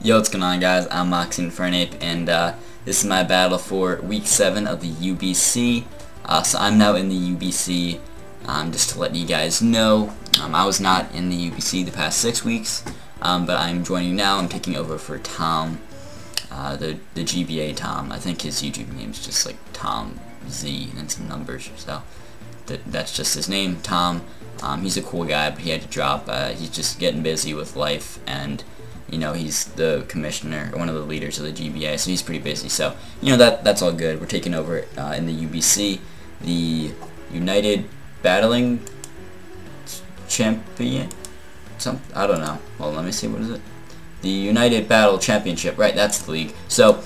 Yo, what's going on, guys? I'm Moxie Fernape, and this is my battle for Week 7 of the UBC. So I'm now in the UBC, just to let you guys know. I was not in the UBC the past 6 weeks, but I'm joining now. I'm taking over for Tom, the GBA Tom. I think his YouTube name is just like Tom Z and some numbers, so that's just his name, Tom. He's a cool guy, but he had to drop. He's just getting busy with life, and you know, he's the commissioner, or one of the leaders of the GBA, so he's pretty busy. So, you know, that's all good. We're taking over in the UBC, the United Battling Champion, I don't know. Well, let me see, what is it? The United Battle Championship, right, that's the league. So,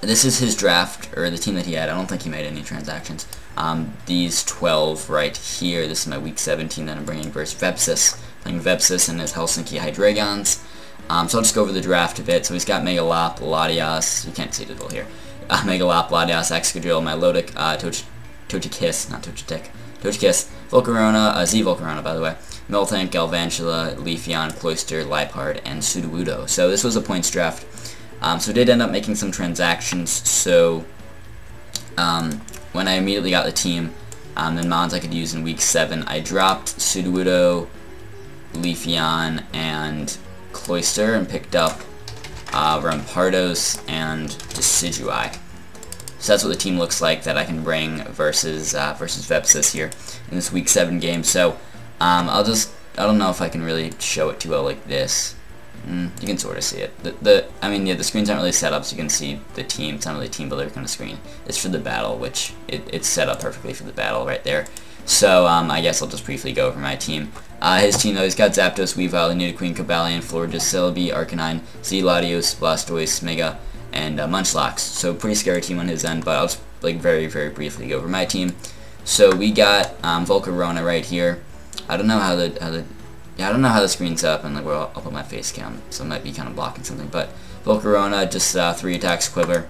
this is his draft, or the team that he had. I don't think he made any transactions. These 12 right here, this is my Week 17 that I'm bringing versus Vepsis. Playing Vepsis and his Helsinki Hydreigons. So I'll just go over the draft a bit. So he's got Megalop, Latias, you can't see the little here. Megalop, Latias, Excadrill, Milotic, Togekiss, not Togetic, Togekiss, Volcarona, Z Volcarona by the way, Miltank, Galvantula, Leafeon, Cloyster, Liepard, and Sudowoodo. So this was a points draft. So I did end up making some transactions. So when I immediately got the team, and mons I could use in Week 7, I dropped Sudowoodo, Leafeon, and Cloyster, and picked up Rampardos and Decidueye. So that's what the team looks like that I can bring versus Vepsis here in this Week 7 game. So I don't know if I can really show it too well like this. You can sort of see it. I mean, the screens aren't really set up so you can see the team. It's not really a team builder kind of screen. It's for the battle, which it's set up perfectly for the battle right there. So I guess I'll just briefly go over my team. His team, though, he's got Zapdos, Weavile, Nidoqueen, Cobalion, Florges, Celebi, Arcanine, Z, Latios, Blastoise, Mega, and Munchlax. So pretty scary team on his end, but I'll just like very briefly go over my team. So we got Volcarona right here. I don't know how the screen's up, and like where I'll put my face cam, so it might be kind of blocking something. But Volcarona, just 3 attacks, Quiver,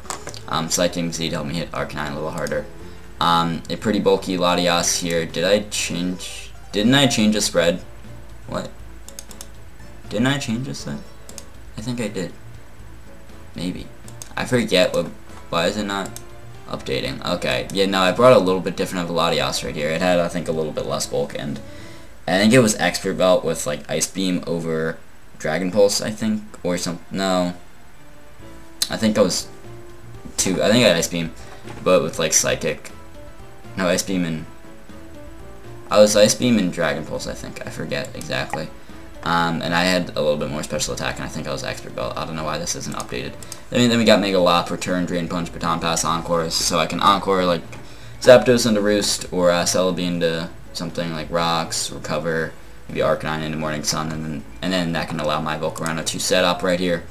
Psychic Z to help me hit Arcanine a little harder. A pretty bulky Latias here. Didn't I change the spread? What? Didn't I change the spread? I think I did. Maybe. I forget why is it not updating? Okay. Yeah, no, I brought a little bit different of a Latias right here. It had, I think, a little bit less bulk, and I think it was Expert Belt with, like, Ice Beam over Dragon Pulse, I think, or some, no. I think I think I had Ice Beam, but with, like, Psychic. No, Ice Beam and... I was Ice Beam and Dragon Pulse, I think. I forget exactly. And I had a little bit more special attack, and I think I was Expert Belt. I don't know why this isn't updated. Then we got Megalop, Return, Drain Punch, Baton Pass, Encore, so I can Encore, like, Zapdos into Roost, or Celebi into something like Rocks, Recover, maybe Arcanine into Morning Sun, and then that can allow my Volcarona to set up right here.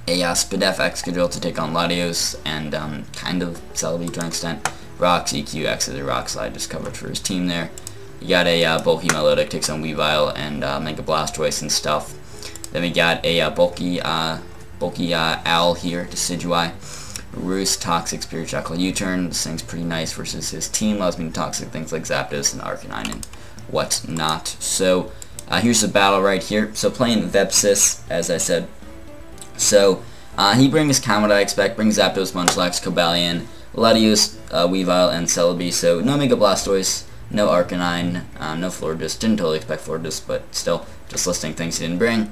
A Spadef Excadrill to take on Latios, and kind of Celebi to an extent. Rocks, EQ, X is a Rock Slide, just covered for his team there. You got a bulky Milotic, takes on Weavile and Mega Blastoise and stuff. Then we got a bulky Owl here, Decidueye. Roost, Toxic, Spirit Shackle, U-Turn. This thing's pretty nice versus his team. Allows me to toxic things like Zapdos and Arcanine and whatnot. So here's the battle right here. So playing Vepsis, as I said. So he brings Comet, I expect. Brings Zapdos, Munchlax, Cobalion, Latios, Weavile, and Celebi. So no Mega Blastoise, no Arcanine, no Florges. Didn't totally expect Florges, but still, just listing things he didn't bring.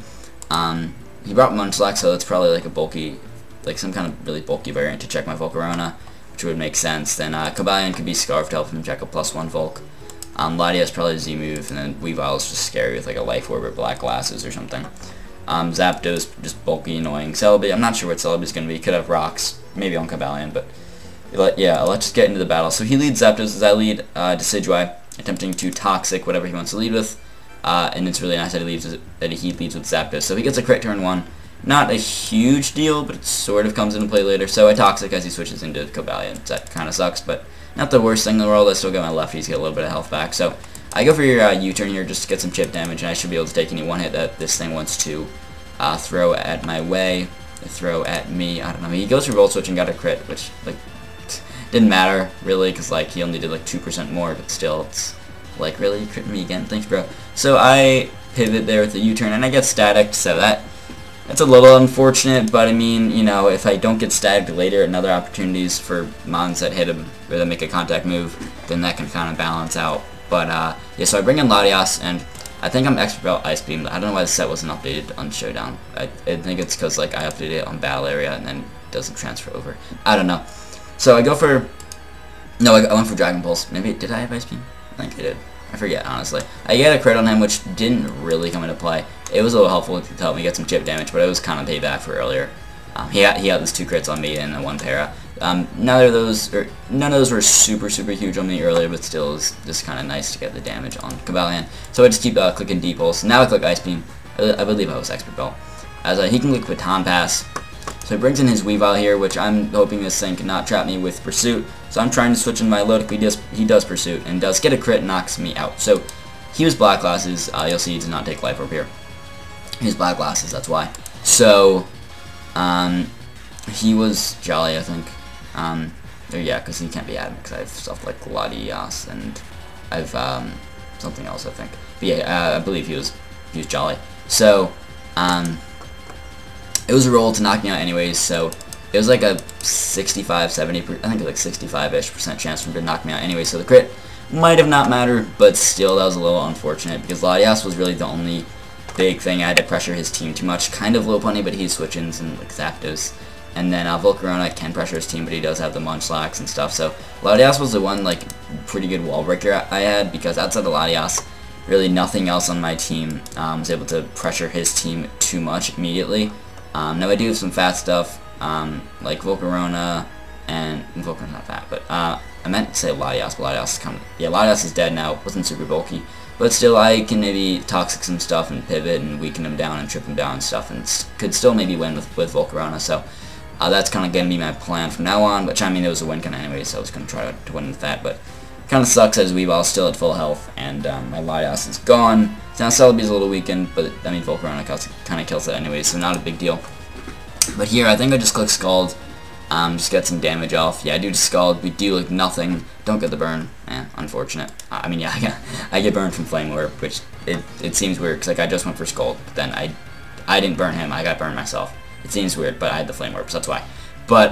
He brought Munchlax, so it's probably like a bulky, like some kind of really bulky variant to check my Volcarona, which would make sense. Then Cobalion could be Scarf to help him check a +1 Volk. Latias probably Z move, and then Weavile is just scary with like a Life Orb or Black Glasses or something. Zapdos, just bulky, annoying. Celebi, I'm not sure what Celebi's going to be. Could have Rocks, maybe on Cobalion, but yeah, let's just get into the battle. So he leads Zapdos as I lead Decidueye, attempting to Toxic whatever he wants to lead with, and it's really nice that he leads with Zapdos. So he gets a crit turn 1. Not a huge deal, but it sort of comes into play later. So I Toxic as he switches into Cobalion. That kind of sucks, but not the worst thing in the world. I still get my lefties, get a little bit of health back. So I go for your U-turn here just to get some chip damage, and I should be able to take any one hit that this thing wants to throw at my way, throw at me. I don't know. He goes for Volt Switch and got a crit, which like didn't matter really, because like he only did like 2% more, but still, it's like really you crit me again. Thanks, bro. So I pivot there with the U-turn, and I get static, so that That's a little unfortunate, but I mean, you know, if I don't get stacked later and other opportunities for mons that hit him or that make a contact move, then that can kind of balance out. But yeah, so I bring in Latias, and I think I'm Expert Belt Ice Beam. I don't know why the set wasn't updated on Showdown. I think it's because like I updated it on Battle Area and then it doesn't transfer over. I don't know. So I go for no, I went for Dragon Pulse. Maybe did I have Ice Beam? I think I did. I forget, honestly. I get a crit on him, which didn't really come into play. It was a little helpful to help me get some chip damage, but it was kind of payback for earlier. He had those 2 crits on me and the 1 para. None of those were super huge on me earlier, but still it was just kind of nice to get the damage on Cobalion. So I just keep clicking D-Pulse. Now I click Ice Beam. I believe I was Expert Belt. As he can click Baton Pass. So he brings in his Weavile here, which I'm hoping this thing cannot trap me with Pursuit. So I'm trying to switch in my Lodic. He does Pursuit and does get a crit and knocks me out. So he was Black Glasses. You'll see he does not take Life Orb here. He's Black Glasses, that's why. So he was Jolly, I think. Yeah, because he can't be Adamant because I have stuff like Latias and I have something else, I think. But yeah, I believe he was Jolly. So it was a roll to knock me out anyways, so it was like a 65, 70, I think it was like 65-ish% chance for him to knock me out anyway, so the crit might have not mattered, but still that was a little unfortunate because Latias was really the only big thing. I had to pressure his team too much, kind of low punny, but he's switch-ins and like Zapdos. And then Volcarona can pressure his team, but he does have the Munchlax and stuff, so Latias was the one like pretty good wall breaker I had because outside of Latias, really nothing else on my team was able to pressure his team too much immediately. Now I do have some fat stuff, like Volcarona, and Volcarona's not fat, but I meant to say Latias, but Latias is kind of, yeah, Latias is dead now, wasn't super bulky, but still I can maybe Toxic some stuff and pivot and weaken him down and trip him down and stuff, and could still maybe win with Volcarona, so that's kind of going to be my plan from now on, which I mean it was a win kind of anyway, so I was going to try to win with that, but kind of sucks as Weavile's still at full health, and my Latias is gone. Now Celebi's a little weakened, but I mean Volcarona kind of kills it anyway, so not a big deal. But here, I think I just click Scald, just get some damage off. Yeah, I do just Scald, we do like nothing, don't get the burn, unfortunate. I mean, yeah, I get burned from Flame Orb, which it seems weird, because like I just went for Scald, but then I didn't burn him, I got burned myself. It seems weird, but I had the Flame Orb, so that's why. But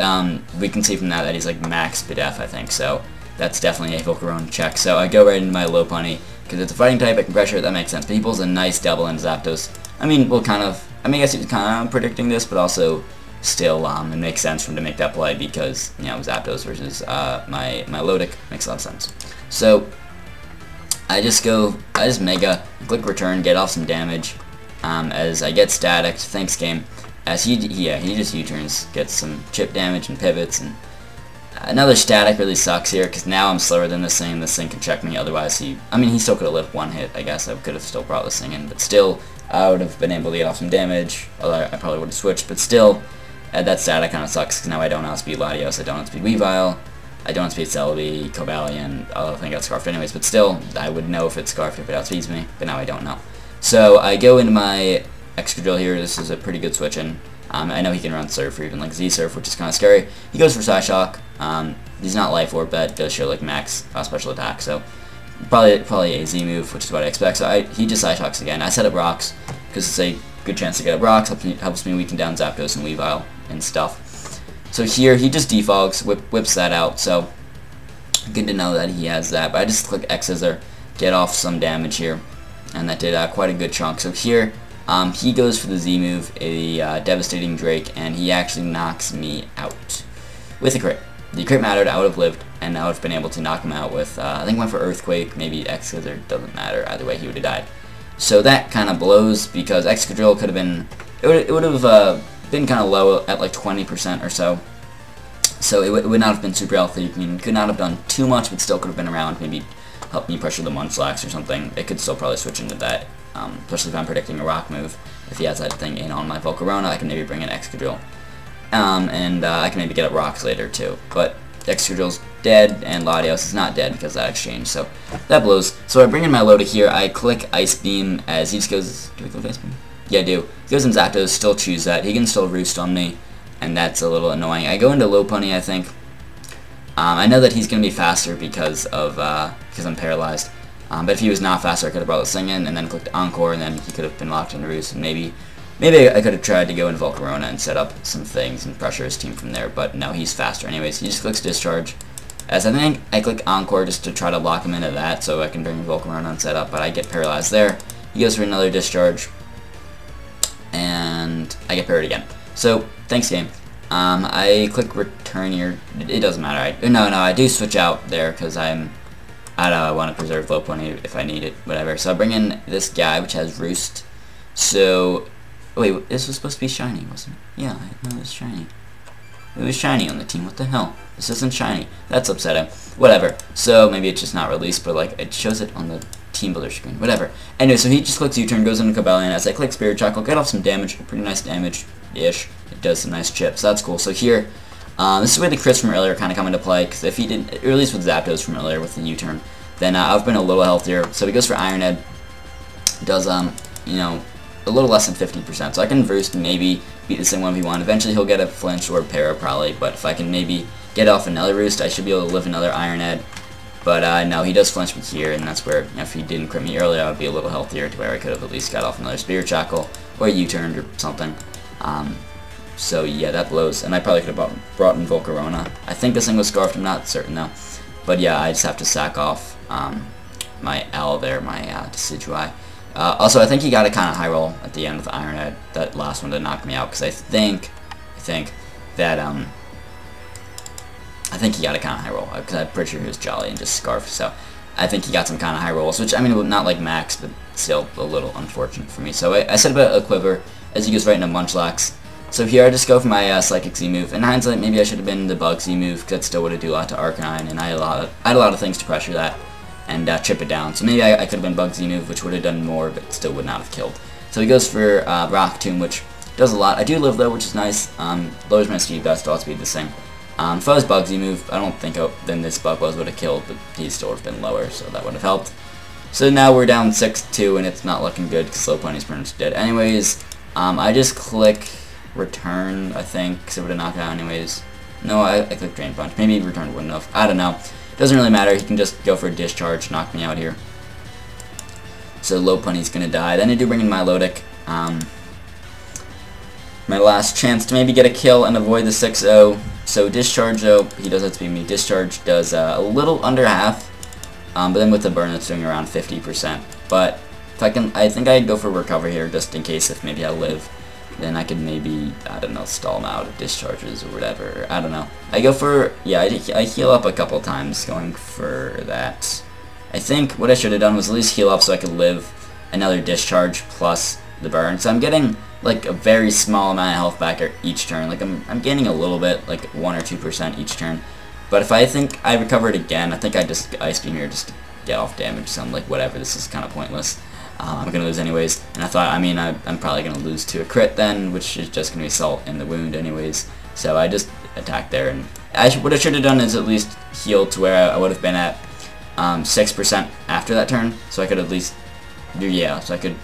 we can see from that he's like max Bidef, I think, so that's definitely a Volcarona check. So I go right into my Lopunny, because it's a fighting type, I can pressure it, that makes sense. But he pulls a nice double into Zapdos. I mean, well, kind of, I guess he was kind of predicting this, but also still, it makes sense for him to make that play because, you know, Zapdos versus my Lodic makes a lot of sense. So I just Mega, click Return, get off some damage, as I get Static, thanks game, as he just U-turns, gets some chip damage and pivots, and another Static really sucks here, because now I'm slower than this thing can check me, otherwise he still could have lived one hit, I guess, I could have still brought this thing in, but still, I would have been able to get off some damage, although I probably would have switched, but still, that Static kind of sucks, because now I don't outspeed Latios, I don't outspeed Weavile, I don't outspeed Celebi, Cobalion, although I think I got Scarfed anyways, but still, I would know if it's Scarfed if it outspeeds me, but now I don't know. So, I go into my Excadrill here, this is a pretty good switch in. I know he can run Surf or even like Z-Surf, which is kind of scary. He goes for Psyshock. He's not Life Orb, but does show like max special attack, so probably a Z move, which is what I expect. So he just Psyshocks again. I set up Rocks because it's a good chance to get up Rocks. Helps me weaken down Zapdos and Weavile and stuff. So here he just defogs, whips that out. So good to know that he has that. But I just click X Scissor, get off some damage here, and that did quite a good chunk. So here. He goes for the Z move, a Devastating Drake, and he actually knocks me out with a crit. The crit mattered, I would have lived, and I would have been able to knock him out with, I think I went for Earthquake, maybe Excadrill, doesn't matter, either way he would have died. So that kind of blows, because Excadrill could have been, it would have been kind of low at like 20% or so. So it would not have been super healthy. I mean, could not have done too much, but still could have been around, maybe help me pressure the Munchlax or something. It could still probably switch into that. Especially if I'm predicting a rock move. If he has that thing in on my Volcarona, I can maybe bring in Excadrill. And I can maybe get up rocks later too. But Excadrill's dead, and Latios is not dead because of that exchange, so that blows. So I bring in my Lodic here, I click Ice Beam as he just goes, do we click Ice Beam? Yeah, I do. He goes in Zapdos, still choose that. He can still Roost on me, and that's a little annoying. I go into Lopunny, I think. I know that he's going to be faster because I'm paralyzed. But if he was not faster, I could have brought this thing in and then clicked Encore, and then he could have been locked in Roost and maybe Maybe I could have tried to go in Volcarona and set up some things and pressure his team from there, but no, he's faster anyways. He just clicks Discharge. As I think I click Encore just to try to lock him into that so I can bring Volcarona and set up, but I get paralyzed there. He goes for another Discharge, and I get parried again. So, thanks game. I click Return here. It doesn't matter. No, I do switch out there because I don't know, I want to preserve low pony if I need it, whatever. So I bring in this guy, which has Roost. So, wait, this was supposed to be shiny, wasn't it? Yeah, I know it was shiny. It was shiny on the team, what the hell? This isn't shiny. That's upsetting. Whatever. So, maybe it's just not released, but, like, it shows it on the team builder screen. Whatever. Anyway, so he just clicks U-turn, goes into Cobalion. As I click Spirit Chuckle, get off some damage, pretty nice damage-ish. It does some nice chips, so that's cool. So here, this is where the crits from earlier kind of come into play, because if he didn't, or at least with Zapdos from earlier with the U-turn, then I've been a little healthier. So he goes for Iron Head, does, you know, a little less than 50%, so I can Roost and maybe beat this in 1v1. Eventually he'll get a Flinch or Para probably, but if I can maybe get off another Roost, I should be able to live another Iron Head. But no, he does flinch me here, and that's where, you know, if he didn't crit me earlier, I would be a little healthier to where I could have at least got off another Spirit Shackle or U-turned or something. So yeah, that blows, and I probably could have brought in Volcarona. I think this thing was Scarfed, I'm not certain though. But yeah, I just have to sack off my L there, my Decidueye. Also, I think he got a kind of high roll at the end with Iron Head, that last one to knock me out, because I think that I think he got a kind of high roll, because I'm pretty sure he was Jolly and just Scarf, so I think he got some kind of high rolls, which, I mean, not like max, but still a little unfortunate for me. So I set up a Quiver, as he goes right into Munchlax. So here I just go for my Psychic Z move. In hindsight, maybe I should have been the Bug Z move, because that still would have do a lot to Arcanine, and I had a lot of things to pressure that and chip it down. So maybe I could have been Bug Z move, which would have done more, but still would not have killed. So he goes for Rock Tomb, which does a lot. I do live though, which is nice. Lowers my speed, but still speed the same. If I was Bug Z move, I don't think then this Bug would have killed, but he still would have been lower, so that would have helped. So now we're down 6-2, and it's not looking good because Slow Pony's pretty much dead. Anyways, I just click Return, I think, because it would have knocked out anyways. No, I clicked Drain Punch. Maybe Return wouldn't have. I don't know. Doesn't really matter. He can just go for a Discharge, knock me out here. So Low Pony's gonna die. Then I do bring in Milotic. My last chance to maybe get a kill and avoid the 6-0. So Discharge, though, he does outspeed me. Discharge does a little under half, but then with the burn, it's doing around 50%. But if I think I'd go for Recover here, just in case if maybe I live. Then I could maybe, I don't know, stall him out of Discharges or whatever. I don't know. I go for, yeah, I heal up a couple times going for that. I think what I should have done was at least heal up so I could live another Discharge plus the burn. So I'm getting like a very small amount of health back each turn. Like I'm gaining a little bit, like 1 or 2% each turn. But if I think I recover it again, I think I just Ice Beam here just to get off damage. So I'm like, whatever, this is kind of pointless. I'm going to lose anyways, and I thought, I mean, I'm probably going to lose to a crit then, which is just going to be Salt in the wound anyways, so I just attacked there, and what I should have done is at least heal to where I would have been at 6% after that turn, so I could at least, so I could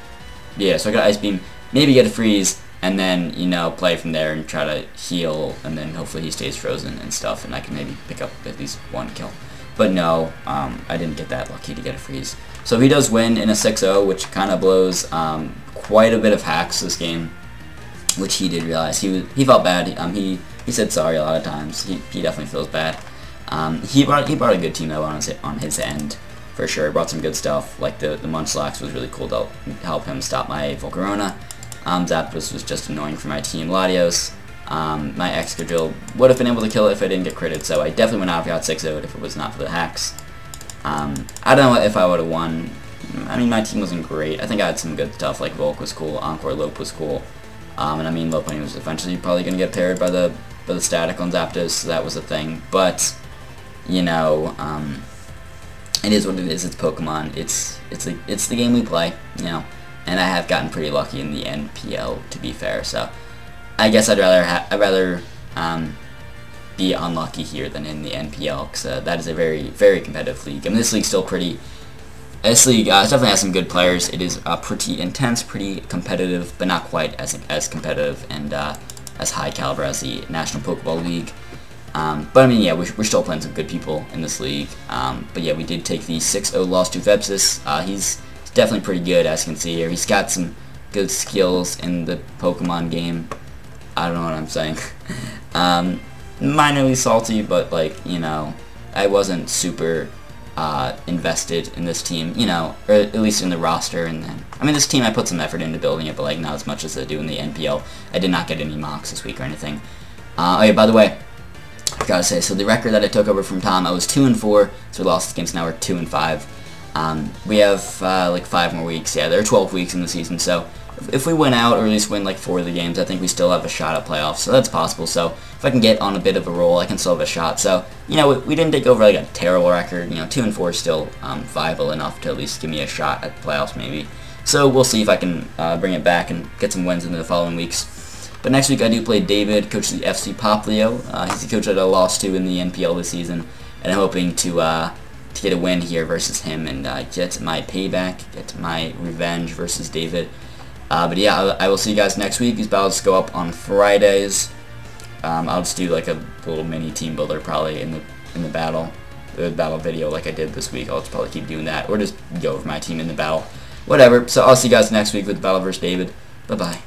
Ice Beam, maybe get a Freeze, and then, you know, play from there and try to heal, and then hopefully he stays frozen and stuff, and I can maybe pick up at least one kill. But no, I didn't get that lucky to get a Freeze. So he does win in a 6-0, which kind of blows quite a bit of hacks this game, which he did realize. He felt bad. He said sorry a lot of times. He definitely feels bad. He brought a good team though on his end for sure. He brought some good stuff. Like the Munchlax was really cool to help him stop my Volcarona. Zapdos was just annoying for my team. Latios. My Excadrill would have been able to kill it if I didn't get critted, so I definitely would not have got 6-0'd if it was not for the hacks. I don't know if I would have won. I mean, my team wasn't great. I think I had some good stuff, like Volk was cool, Encore Lope was cool, and I mean, Low Pony was eventually probably going to get paired by the static on Zapdos, so that was a thing, but, you know, it is what it is, it's Pokemon, it's the game we play, you know, and I have gotten pretty lucky in the NPL, to be fair, so I guess I'd rather be unlucky here than in the NPL, because that is a very, very competitive league. I mean, this league's still pretty. This league definitely has some good players. It is pretty intense, pretty competitive, but not quite as competitive and as high caliber as the National Pokeball League. But I mean, yeah, we're still playing some good people in this league. But yeah, we did take the 6-0 loss to Vepsis. He's definitely pretty good, as you can see here. He's got some good skills in the Pokemon game. I don't know what I'm saying. Minorly salty, but like, you know, I wasn't super invested in this team, you know, or at least in the roster. And then, I mean, this team, I put some effort into building it, but like not as much as I do in the NPL. I did not get any mocks this week or anything. Oh yeah, by the way, I gotta say, so the record that I took over from Tom, I was 2-4, so we lost this game, so now we're 2-5. We have like 5 more weeks. Yeah, there are 12 weeks in the season, so if we win out, or at least win like 4 of the games, I think we still have a shot at playoffs, so that's possible. So if I can get on a bit of a roll, I can still have a shot. So, you know, we didn't take over like a terrible record. You know, 2-4 is still viable enough to at least give me a shot at the playoffs, maybe. So we'll see if I can bring it back and get some wins in the following weeks. But next week I do play David, coach of the FC Poplio. He's the coach that I lost to in the NPL this season, and I'm hoping to get a win here versus him and get my payback, get my revenge versus David. But yeah, I will see you guys next week. These battles go up on Fridays. I'll just do like a little mini team builder probably in the battle video like I did this week. I'll just probably keep doing that, or just go over my team in the battle, whatever. So I'll see you guys next week with the battle versus David. Bye bye.